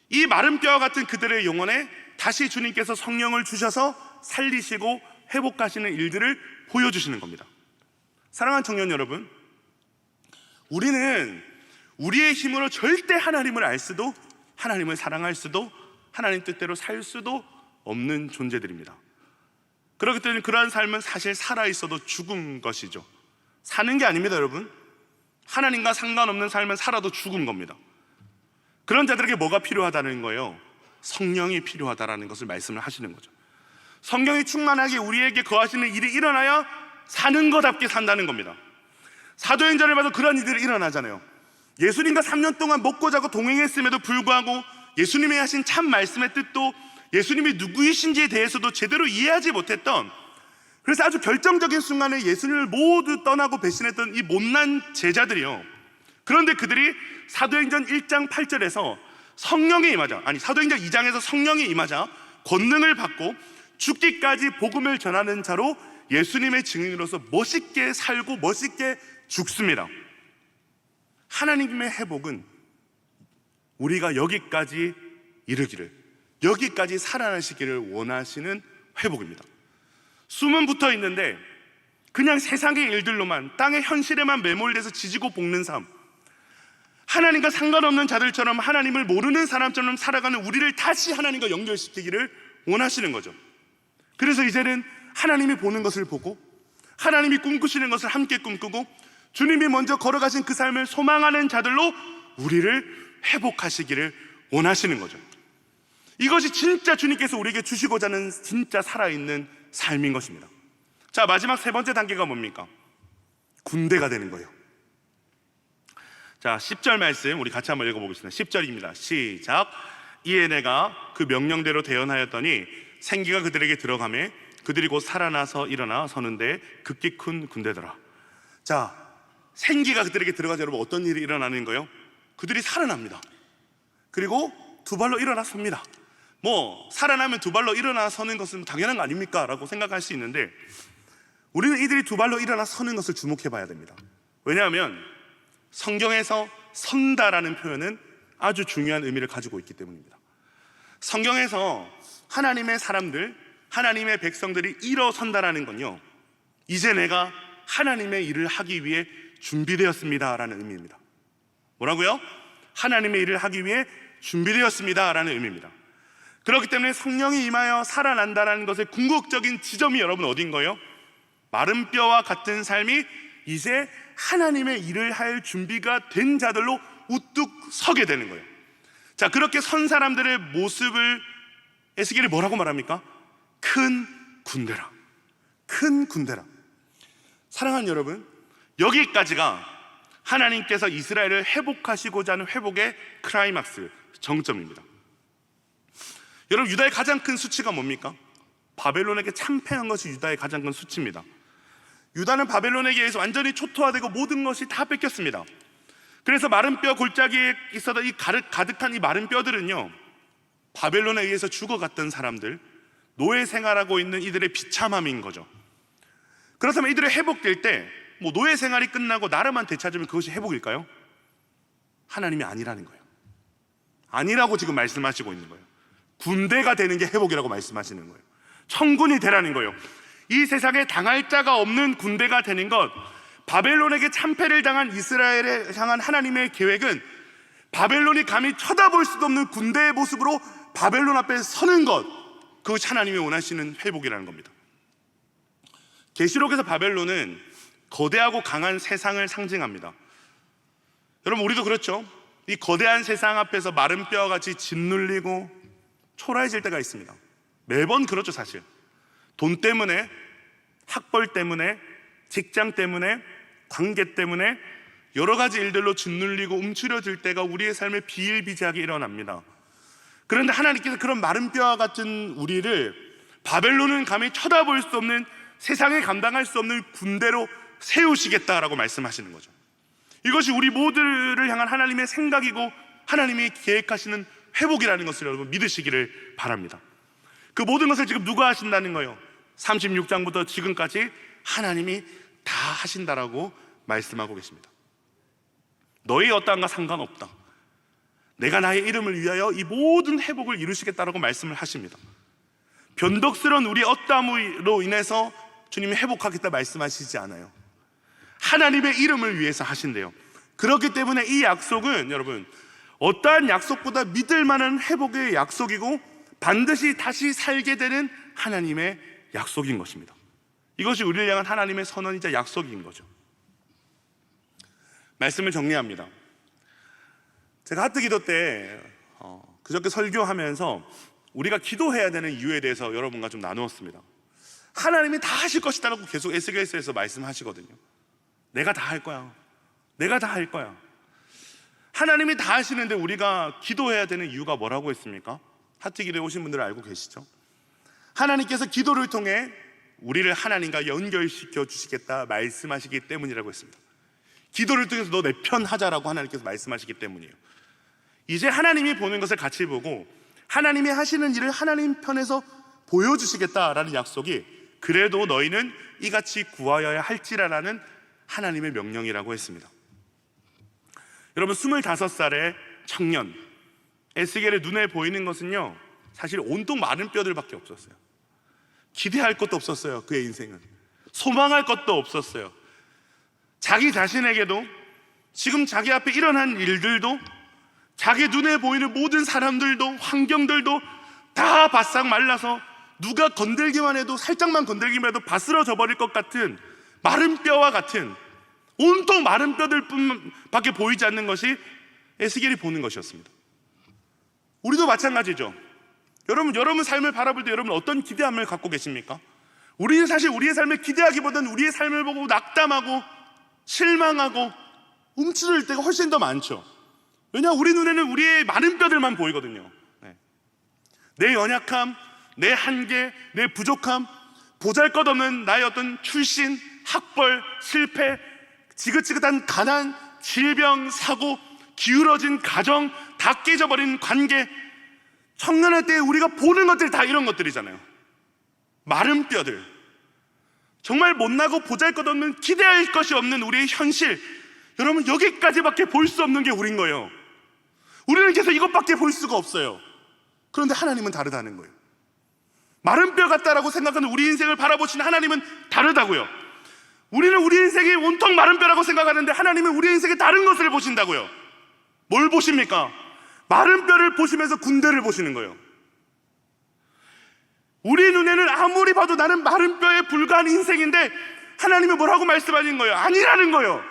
이 마른 뼈와 같은 그들의 영혼에 다시 주님께서 성령을 주셔서 살리시고 회복하시는 일들을 보여주시는 겁니다. 사랑하는 청년 여러분, 우리는 우리의 힘으로 절대 하나님을 알 수도, 하나님을 사랑할 수도, 하나님 뜻대로 살 수도 없는 존재들입니다. 그렇기 때문에 그러한 삶은 사실 살아있어도 죽은 것이죠. 사는 게 아닙니다, 여러분. 하나님과 상관없는 삶은 살아도 죽은 겁니다. 그런 자들에게 뭐가 필요하다는 거예요? 성령이 필요하다라는 것을 말씀을 하시는 거죠. 성령이 충만하게 우리에게 거하시는 일이 일어나야 사는 것답게 산다는 겁니다. 사도행전을 봐도 그런 일들이 일어나잖아요. 예수님과 3년 동안 먹고 자고 동행했음에도 불구하고 예수님이 하신 참 말씀의 뜻도, 예수님이 누구이신지에 대해서도 제대로 이해하지 못했던, 그래서 아주 결정적인 순간에 예수님을 모두 떠나고 배신했던 이 못난 제자들이요, 그런데 그들이 사도행전 1장 8절에서 성령이 임하자, 사도행전 2장에서 성령이 임하자 권능을 받고 죽기까지 복음을 전하는 자로 예수님의 증인으로서 멋있게 살고 멋있게 죽습니다. 하나님의 회복은 우리가 여기까지 이르기를, 여기까지 살아나시기를 원하시는 회복입니다. 숨은 붙어 있는데 그냥 세상의 일들로만, 땅의 현실에만 매몰돼서 지지고 볶는 삶, 하나님과 상관없는 자들처럼, 하나님을 모르는 사람처럼 살아가는 우리를 다시 하나님과 연결시키기를 원하시는 거죠. 그래서 이제는 하나님이 보는 것을 보고, 하나님이 꿈꾸시는 것을 함께 꿈꾸고, 주님이 먼저 걸어가신 그 삶을 소망하는 자들로 우리를 회복하시기를 원하시는 거죠. 이것이 진짜 주님께서 우리에게 주시고자 하는 진짜 살아있는 삶인 것입니다. 자, 마지막 세 번째 단계가 뭡니까? 군대가 되는 거예요. 자, 10절 말씀 우리 같이 한번 읽어보겠습니다. 10절입니다. 시작. 이에 내가 그 명령대로 대언하였더니 생기가 그들에게 들어가매 그들이 곧 살아나서 일어나 서는데 극히 큰 군대더라. 자, 생기가 그들에게 들어가자. 여러분, 어떤 일이 일어나는 거예요? 그들이 살아납니다. 그리고 두 발로 일어나 섭니다. 살아나면 두 발로 일어나 서는 것은 당연한 거 아닙니까? 라고 생각할 수 있는데, 우리는 이들이 두 발로 일어나 서는 것을 주목해 봐야 됩니다. 왜냐하면 성경에서 선다라는 표현은 아주 중요한 의미를 가지고 있기 때문입니다. 성경에서 하나님의 사람들, 하나님의 백성들이 일어선다라는 건요, 이제 내가 하나님의 일을 하기 위해 준비되었습니다 라는 의미입니다. 뭐라고요? 하나님의 일을 하기 위해 준비되었습니다 라는 의미입니다. 그렇기 때문에 성령이 임하여 살아난다라는 것의 궁극적인 지점이 여러분 어딘 거예요? 마른 뼈와 같은 삶이 이제 하나님의 일을 할 준비가 된 자들로 우뚝 서게 되는 거예요. 자, 그렇게 선 사람들의 모습을 에스겔이 뭐라고 말합니까? 큰 군대라. 큰 군대라. 사랑하는 여러분, 여기까지가 하나님께서 이스라엘을 회복하시고자 하는 회복의 클라이막스, 정점입니다. 여러분, 유다의 가장 큰 수치가 뭡니까? 바벨론에게 참패한 것이 유다의 가장 큰 수치입니다. 유다는 바벨론에게 의해서 완전히 초토화되고 모든 것이 다 뺏겼습니다. 그래서 마른 뼈 골짜기에 있어도 이 가득한 이 마른 뼈들은요, 바벨론에 의해서 죽어갔던 사람들, 노예 생활하고 있는 이들의 비참함인 거죠. 그렇다면 이들이 회복될 때 노예 생활이 끝나고 나라만 되찾으면 그것이 회복일까요? 하나님이 아니라는 거예요. 아니라고 지금 말씀하시고 있는 거예요. 군대가 되는 게 회복이라고 말씀하시는 거예요. 천군이 되라는 거예요. 이 세상에 당할 자가 없는 군대가 되는 것, 바벨론에게 참패를 당한 이스라엘에 향한 하나님의 계획은 바벨론이 감히 쳐다볼 수도 없는 군대의 모습으로 바벨론 앞에 서는 것, 그것이 하나님이 원하시는 회복이라는 겁니다. 계시록에서 바벨론은 거대하고 강한 세상을 상징합니다. 여러분, 우리도 그렇죠. 이 거대한 세상 앞에서 마른 뼈와 같이 짓눌리고 초라해질 때가 있습니다. 매번 그렇죠. 사실 돈 때문에, 학벌 때문에, 직장 때문에, 관계 때문에 여러 가지 일들로 짓눌리고 움츠려질 때가 우리의 삶에 비일비재하게 일어납니다. 그런데 하나님께서 그런 마른 뼈와 같은 우리를 바벨론은 감히 쳐다볼 수 없는, 세상에 감당할 수 없는 군대로 세우시겠다라고 말씀하시는 거죠. 이것이 우리 모두를 향한 하나님의 생각이고 하나님이 계획하시는 회복이라는 것을 여러분 믿으시기를 바랍니다. 그 모든 것을 지금 누가 하신다는 거예요? 36장부터 지금까지 하나님이 다 하신다라고 말씀하고 계십니다. 너희 어떠한가 상관없다. 내가 나의 이름을 위하여 이 모든 회복을 이루시겠다라고 말씀을 하십니다. 변덕스러운 우리 어떠함으로 인해서 주님이 회복하겠다 말씀하시지 않아요. 하나님의 이름을 위해서 하신대요. 그렇기 때문에 이 약속은 여러분 어떠한 약속보다 믿을 만한 회복의 약속이고 반드시 다시 살게 되는 하나님의 약속인 것입니다. 이것이 우리를 향한 하나님의 선언이자 약속인 거죠. 말씀을 정리합니다. 제가 하트 기도 때 그저께 설교하면서 우리가 기도해야 되는 이유에 대해서 여러분과 좀 나누었습니다. 하나님이 다 하실 것이다라고 계속 에스겔서에서 말씀하시거든요. 내가 다 할 거야. 내가 다 할 거야. 하나님이 다 하시는데 우리가 기도해야 되는 이유가 뭐라고 했습니까? 하트 기도에 오신 분들 알고 계시죠? 하나님께서 기도를 통해 우리를 하나님과 연결시켜 주시겠다 말씀하시기 때문이라고 했습니다. 기도를 통해서 너 내 편 하자라고 하나님께서 말씀하시기 때문이에요. 이제 하나님이 보는 것을 같이 보고 하나님이 하시는 일을 하나님 편에서 보여주시겠다라는 약속이 그래도 너희는 이같이 구하여야 할지라라는 하나님의 명령이라고 했습니다. 여러분 25살의 청년 에스겔의 눈에 보이는 것은요 사실 온통 마른 뼈들밖에 없었어요. 기대할 것도 없었어요. 그의 인생은 소망할 것도 없었어요. 자기 자신에게도 지금 자기 앞에 일어난 일들도 자기 눈에 보이는 모든 사람들도 환경들도 다 바싹 말라서 누가 건들기만 해도 살짝만 건들기만 해도 바스러져 버릴 것 같은 마른 뼈와 같은 온통 마른 뼈들 뿐밖에 보이지 않는 것이 에스겔이 보는 것이었습니다. 우리도 마찬가지죠. 여러분 삶을 바라볼 때 여러분 어떤 기대함을 갖고 계십니까? 우리는 사실 우리의 삶을 기대하기보다는 우리의 삶을 보고 낙담하고 실망하고 움츠릴 때가 훨씬 더 많죠. 왜냐 우리 눈에는 우리의 마른 뼈들만 보이거든요. 내 연약함, 내 한계, 내 부족함, 보잘것없는 나의 어떤 출신, 학벌, 실패, 지긋지긋한 가난, 질병, 사고, 기울어진 가정, 다 깨져버린 관계, 청년할 때 우리가 보는 것들이 다 이런 것들이잖아요. 마른 뼈들, 정말 못나고 보잘것없는 기대할 것이 없는 우리의 현실, 여러분 여기까지밖에 볼 수 없는 게 우린 거예요. 우리는 계속 이것밖에 볼 수가 없어요. 그런데 하나님은 다르다는 거예요. 마른 뼈 같다라고 생각하는 우리 인생을 바라보시는 하나님은 다르다고요. 우리는 우리 인생이 온통 마른 뼈라고 생각하는데 하나님은 우리 인생에 다른 것을 보신다고요. 뭘 보십니까? 마른 뼈를 보시면서 군대를 보시는 거예요. 우리 눈에는 아무리 봐도 나는 마른 뼈에 불과한 인생인데 하나님이 뭐라고 말씀하시는 거예요? 아니라는 거예요.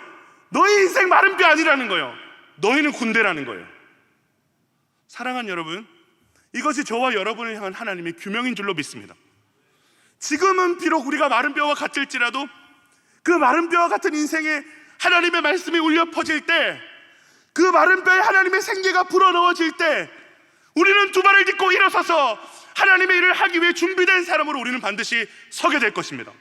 너희 인생 마른 뼈 아니라는 거예요. 너희는 군대라는 거예요. 사랑하는 여러분, 이것이 저와 여러분을 향한 하나님의 규명인 줄로 믿습니다. 지금은 비록 우리가 마른 뼈와 같을지라도 그 마른 뼈와 같은 인생에 하나님의 말씀이 울려 퍼질 때, 그 마른 뼈에 하나님의 생기가 불어넣어질 때 우리는 두 발을 딛고 일어서서 하나님의 일을 하기 위해 준비된 사람으로 우리는 반드시 서게 될 것입니다.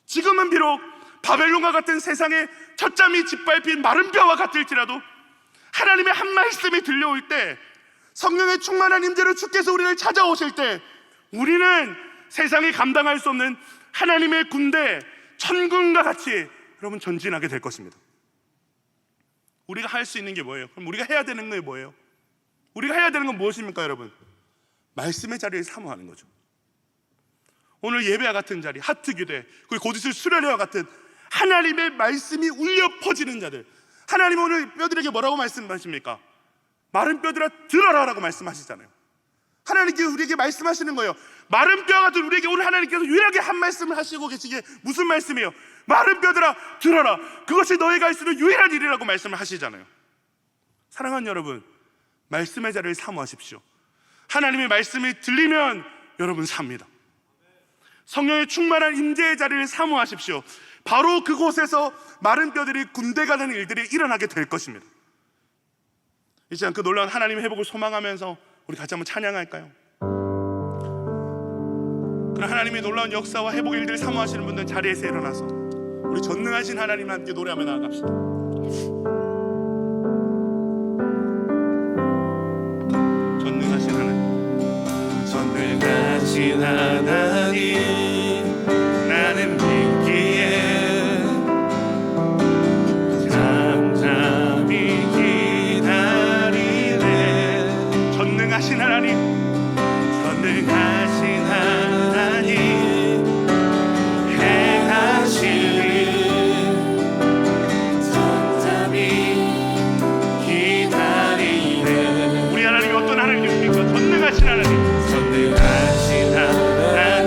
지금은 비록 바벨론과 같은 세상에 첫잠이 짓밟힌 마른 뼈와 같을지라도 하나님의 한 말씀이 들려올 때, 성령의 충만한 임재로 주께서 우리를 찾아오실 때 우리는 세상이 감당할 수 없는 하나님의 군대, 천군과 같이 여러분 전진하게 될 것입니다. 우리가 할 수 있는 게 뭐예요? 그럼 우리가 해야 되는 게 뭐예요? 우리가 해야 되는 건 무엇입니까 여러분? 말씀의 자리를 사모하는 거죠. 오늘 예배와 같은 자리, 하트 기대, 그리고 곧 있을 수련회와 같은 하나님의 말씀이 울려 퍼지는 자들, 하나님 오늘 뼈들에게 뭐라고 말씀하십니까? 마른 뼈들아 들어라 라고 말씀하시잖아요. 하나님께서 우리에게 말씀하시는 거예요. 마른 뼈 같은 우리에게 오늘 하나님께서 유일하게 한 말씀을 하시고 계시기에 무슨 말씀이에요? 마른 뼈들아 들어라, 그것이 너희가 할 수 있는 유일한 일이라고 말씀을 하시잖아요. 사랑하는 여러분, 말씀의 자리를 사모하십시오. 하나님의 말씀이 들리면 여러분 삽니다. 성령의 충만한 임재의 자리를 사모하십시오. 바로 그곳에서 마른 뼈들이 군대가 되는 일들이 일어나게 될 것입니다. 이 시간 그 놀라운 하나님의 회복을 소망하면서 우리 같이 한번 찬양할까요? 그런 하나님의 놀라운 역사와 회복의 일들을 사모하시는 분들 자리에서 일어나서 우리 전능하신 하나님 함께 노래하며 나아갑시다. 전능하신 하나님, 전능하신 하나님, 나는 믿기에 잠잠히 기다리네. 전능하신 하나님, 전능하신 하나님, 행하실 일 잠잠히 기다리네. 우리 하나님이 어떤 하나님입니까? 전능하신 하나님, 전능하신 하나님,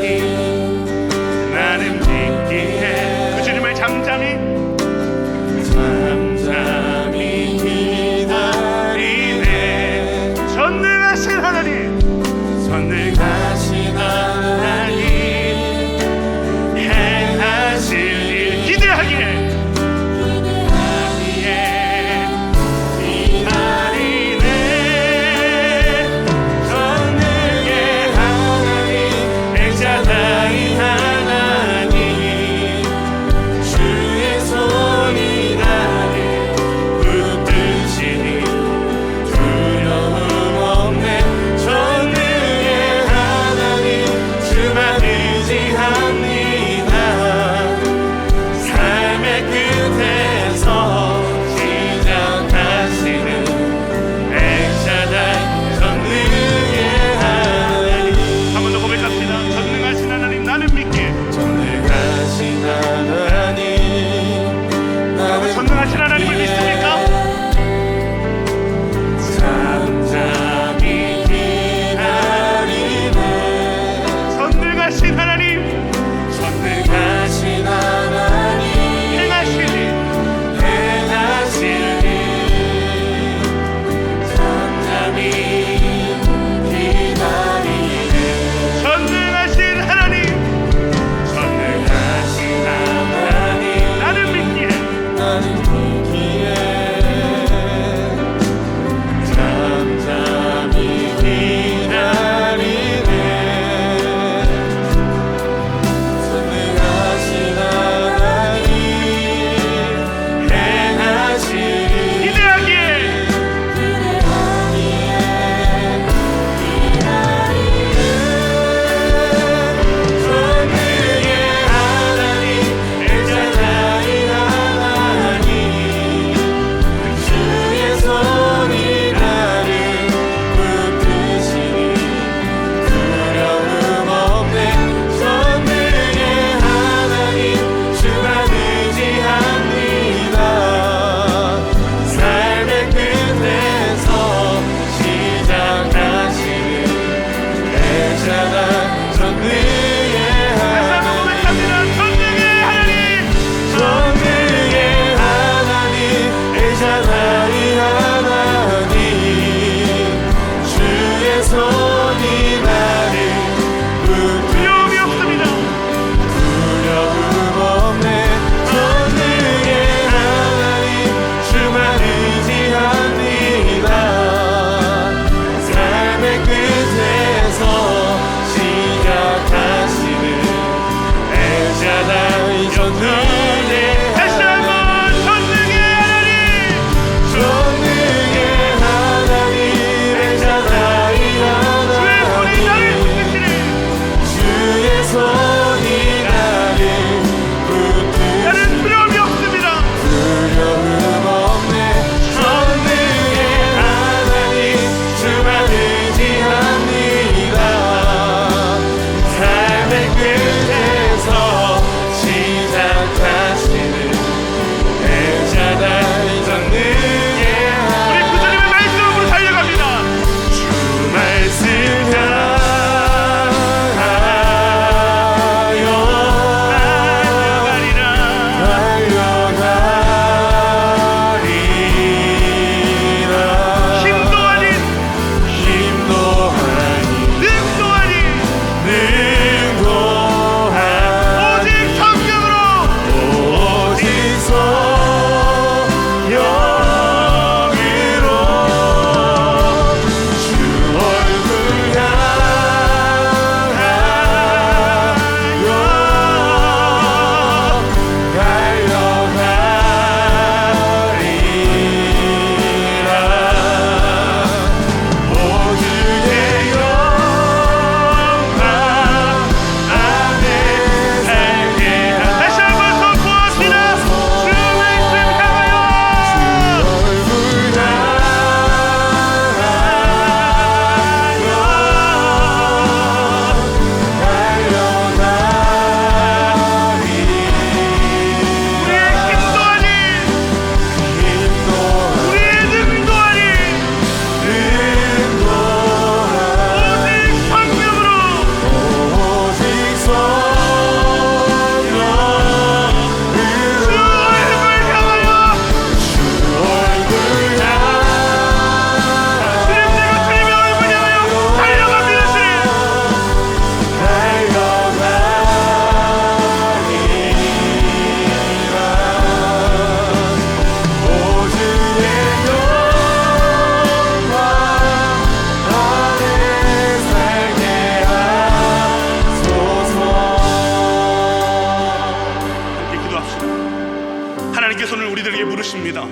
하나님께서는 우리들에게 물으십니다.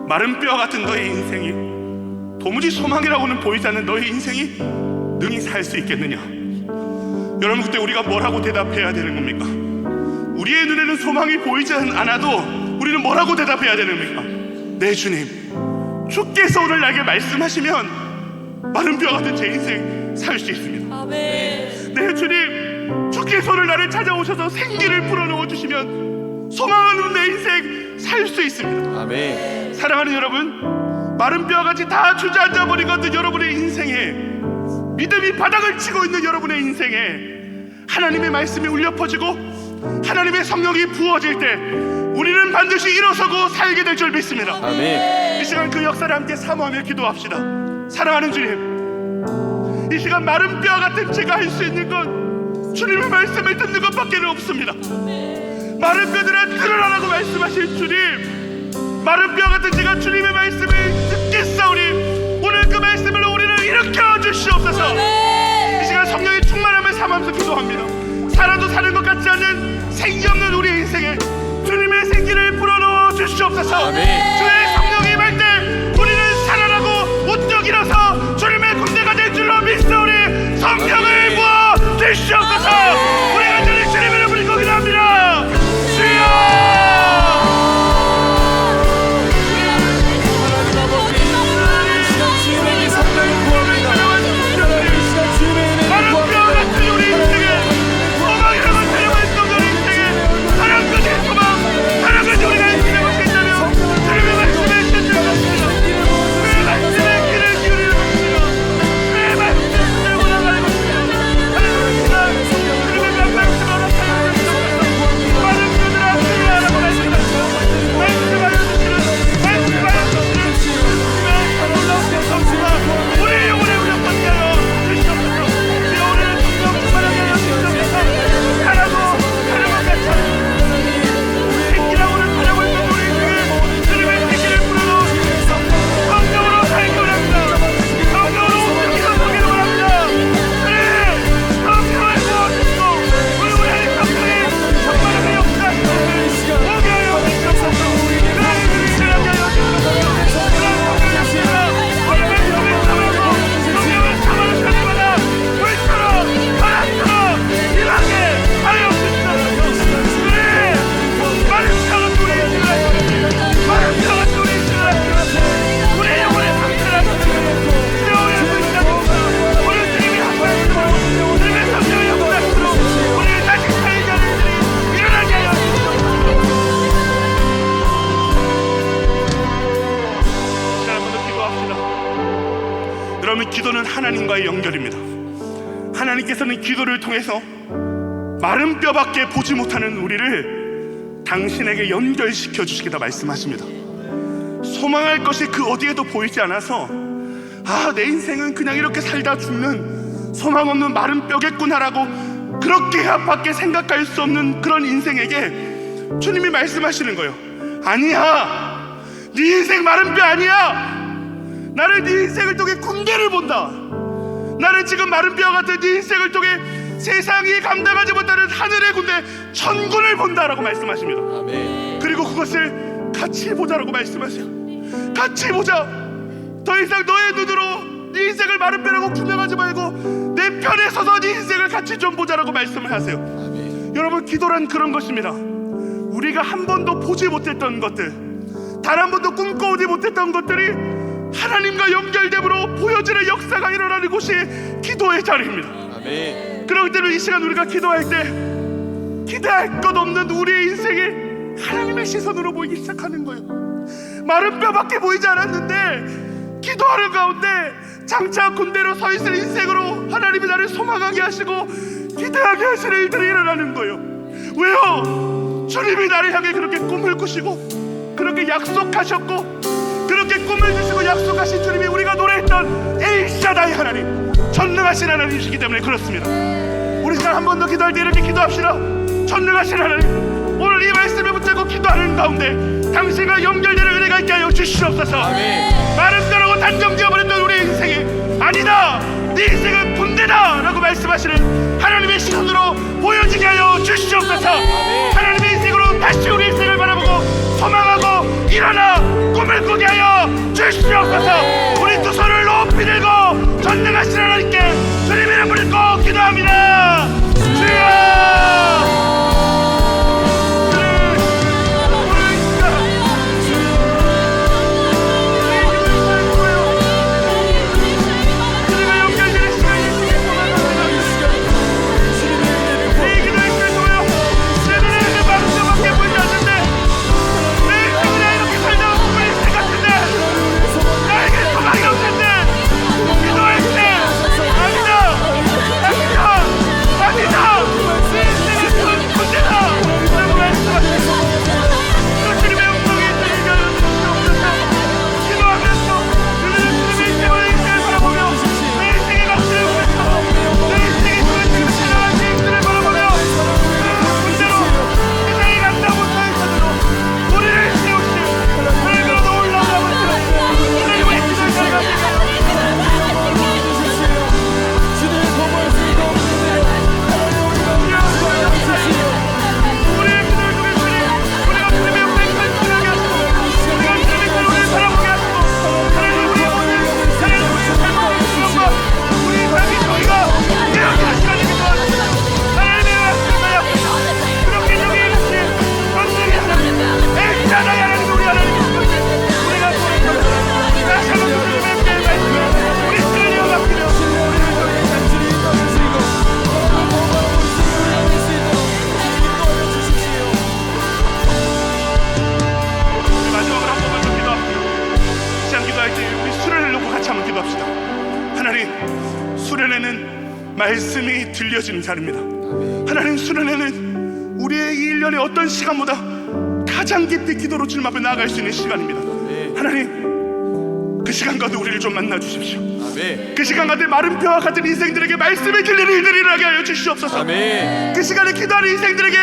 마른 뼈 같은 너의 인생이, 도무지 소망이라고는 보이지 않는 너의 인생이 능히 살 수 있겠느냐? 여러분, 그때 우리가 뭐라고 대답해야 되는 겁니까? 우리의 눈에는 소망이 보이지 않아도 우리는 뭐라고 대답해야 되는 겁니까? 네, 주님, 주께서 오늘 나에게 말씀하시면 마른 뼈 같은 제 인생 살 수 있습니다. 아멘. 네, 주님, 주께서 오늘 나를 찾아오셔서 생기를 불어넣어 주시면 소망 없는 내 인생 살 수 있습니다. 아멘. 사랑하는 여러분, 마른 뼈같이 다 주저앉아 버린 것들 여러분의 인생에, 믿음이 바닥을 치고 있는 여러분의 인생에 하나님의 말씀이 울려 퍼지고 하나님의 성령이 부어질 때 우리는 반드시 일어서고 살게 될 줄 믿습니다. 아멘. 이 시간 그 역사를 함께 사모하며 기도합시다. 사랑하는 주님, 이 시간 마른 뼈 같은 제가 할 수 있는 건 주님의 말씀을 듣는 것밖에 없습니다. 마른 뼈들아 들으라라고 말씀하신 주님, 마른 뼈 같은 제가 주님의 말씀을 듣겠사오니 오늘 그 말씀으로 우리를 일으켜 주시옵소서. 이 시간 성령의 충만함을 삼으면서 기도합니다. 살아도 사는 것 같지 않는 생기 없는 우리 인생에 주님의 생기를 불어넣어 주시옵소서. 아멘. 주의 성령이 임할 때 우리는 살아나고 우뚝 일어서 주님의 군대가 될 줄로 믿사오니 성령을 부어 주시옵소서. 우리 간절히 주님을 부르고 기도합니다. 주여, 기도는 하나님과의 연결입니다. 하나님께서는 기도를 통해서 마른 뼈밖에 보지 못하는 우리를 당신에게 연결시켜 주시겠다 말씀하십니다. 소망할 것이 그 어디에도 보이지 않아서 내 인생은 그냥 이렇게 살다 죽는 소망 없는 마른 뼈겠구나라고 그렇게 밖에 생각할 수 없는 그런 인생에게 주님이 말씀하시는 거예요. 아니야, 네 인생 마른 뼈 아니야. 나는 네 인생을 통해 군대를 본다. 나는 지금 마른 뼈 같은 네 인생을 통해 세상이 감당하지 못하는 하늘의 군대 천군을 본다라고 말씀하십니다. 아멘. 그리고 그것을 같이 보자라고 말씀하세요. 같이 보자. 더 이상 너의 눈으로 네 인생을 마른 뼈라고 구명하지 말고 내 편에 서서 네 인생을 같이 좀 보자라고 말씀을 하세요. 아멘. 여러분, 기도란 그런 것입니다. 우리가 한 번도 보지 못했던 것들, 단 한 번도 꿈꿔오지 못했던 것들이 하나님과 연결됨으로 보여지는 역사가 일어나는 곳이 기도의 자리입니다. 아멘. 그렇기 때문에 이 시간 우리가 기도할 때 기대할 것 없는 우리의 인생이 하나님의 시선으로 보이기 시작하는 거예요. 마른 뼈밖에 보이지 않았는데 기도하는 가운데 장차 군대로 서 있을 인생으로 하나님이 나를 소망하게 하시고 기대하게 하시는 일들이 일어나는 거예요. 왜요? 주님이 나를 향해 그렇게 꿈을 꾸시고 그렇게 약속하셨고 그렇게 꿈을 주시고 약속하신 주님이 우리가 노래했던 엘샤다이 하나님, 전능하신 하나님이시기 때문에 그렇습니다. 우리 시간 한 번 더 기도할 때 이렇게 기도합시다. 전능하신 하나님, 오늘 이 말씀을 붙잡고 기도하는 가운데 당신과 연결되는 은혜가 있게 하여 주시옵소서. 아멘. 마른 뼈라고 단정지어버렸던 우리 인생이 아니다, 네 인생은 군대다 라고 말씀하시는 하나님의 시선으로 보여지게 하여 주시옵소서. 하나님의 인생으로 다시 우리 인생을 바라보고 말씀이 들려지는 자리입니다. 하나님, 수련회는 우리의 이 일년의 어떤 시간보다 가장 깊이 기도로 주님 앞에 나아갈 수 있는 시간입니다. 하나님, 그 시간 가운데 우리를 좀 만나 주십시오. 그 시간 가운데 마른 뼈와 같은 인생들에게 말씀의 길리를 일들이 일어나게 하여 주시옵소서. 그 시간에 기도하는 인생들에게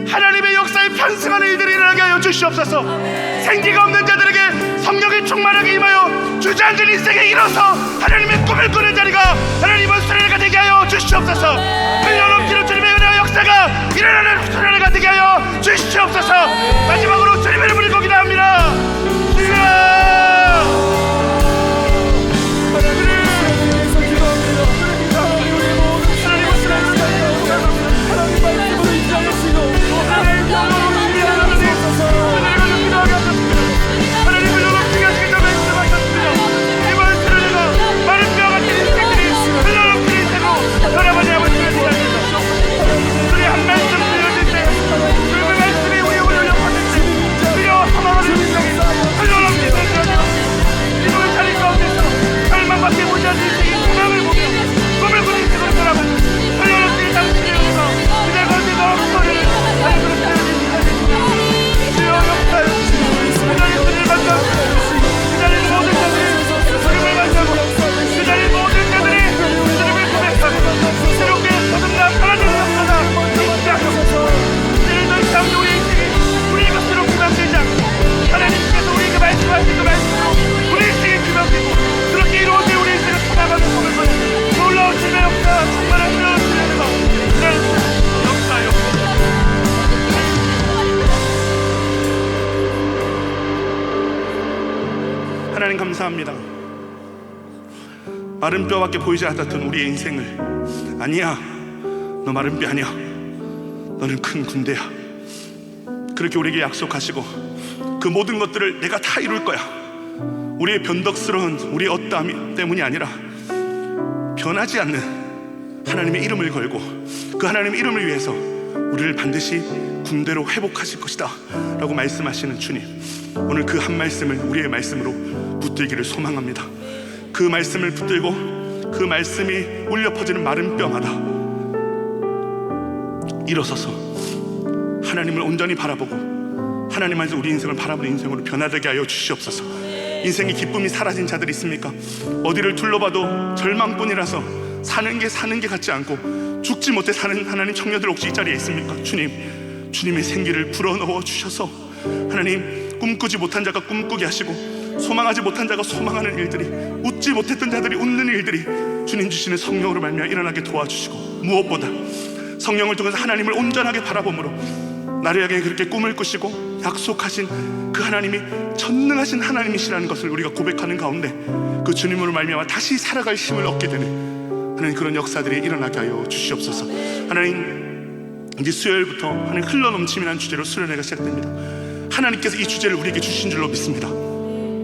하나님의 역사에 편승하는 일들이 일어나게 하여 주시옵소서. 생기가 없는 자들에게 성령의 충만하게 임하여 주저앉은 인생에 일어서 하나님의 꿈을 꾸는 자리가 하나님의 수련회가 되게 하여 주시옵소서. 흘러넘치는 주님의 은혜와 역사가 일어나는 수련회가 되게 하여 주시옵소서. 마지막으로 주님의 이름을 고기도합니다. 하나님, 감사합니다. 마른 뼈밖에 보이지 않았던 우리의 인생을, 아니야, 너 마른 뼈 아니야, 너는 큰 군대야, 그렇게 우리에게 약속하시고 그 모든 것들을 내가 다 이룰 거야. 우리의 변덕스러운 우리의 어떠함 때문이 아니라 변하지 않는 하나님의 이름을 걸고 그 하나님의 이름을 위해서 우리를 반드시 군대로 회복하실 것이다 라고 말씀하시는 주님, 오늘 그 한 말씀을 우리의 말씀으로 붙들기를 소망합니다. 그 말씀을 붙들고 그 말씀이 울려 퍼지는 마른 뼈마다 일어서서 하나님을 온전히 바라보고 하나님 안에서 우리 인생을 바라보는 인생으로 변화되게 하여 주시옵소서. 인생의 기쁨이 사라진 자들 있습니까? 어디를 둘러봐도 절망뿐이라서 사는 게 같지 않고 죽지 못해 사는 하나님 청년들 혹시 이 자리에 있습니까? 주님, 주님의 생기를 불어넣어 주셔서 하나님, 꿈꾸지 못한 자가 꿈꾸게 하시고 소망하지 못한 자가 소망하는 일들이, 웃지 못했던 자들이 웃는 일들이 주님 주시는 성령으로 말미암아 일어나게 도와주시고, 무엇보다 성령을 통해서 하나님을 온전하게 바라봄으로 나를 향해 그렇게 꿈을 꾸시고 약속하신 그 하나님이 전능하신 하나님이시라는 것을 우리가 고백하는 가운데 그 주님으로 말미암아 다시 살아갈 힘을 얻게 되는 하나님, 그런 역사들이 일어나게 하여 주시옵소서. 하나님, 이제 수요일부터 하나님 흘러넘침이라는 주제로 수련회가 시작됩니다. 하나님께서 이 주제를 우리에게 주신 줄로 믿습니다.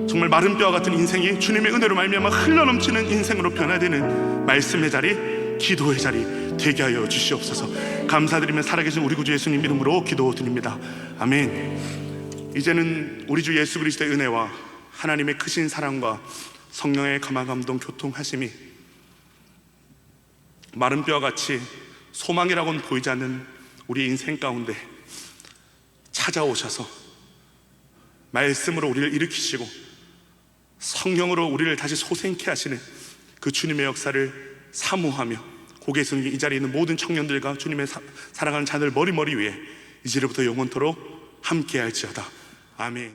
정말 마른 뼈와 같은 인생이 주님의 은혜로 말미암아 흘러넘치는 인생으로 변화되는 말씀의 자리, 기도의 자리 되게 하여 주시옵소서. 감사드리며 살아계신 우리 구주 예수님 이름으로 기도드립니다. 아멘. 이제는 우리 주 예수 그리스도의 은혜와 하나님의 크신 사랑과 성령의 감화감동 교통하심이 마른 뼈와 같이 소망이라고는 보이지 않는 우리 인생 가운데 찾아오셔서 말씀으로 우리를 일으키시고 성령으로 우리를 다시 소생케 하시는 그 주님의 역사를 사모하며 고개 숙이는 이 자리에 있는 모든 청년들과 주님의 사랑하는 자들 머리 위에 이제로부터 영원토록 함께할지어다. 아멘.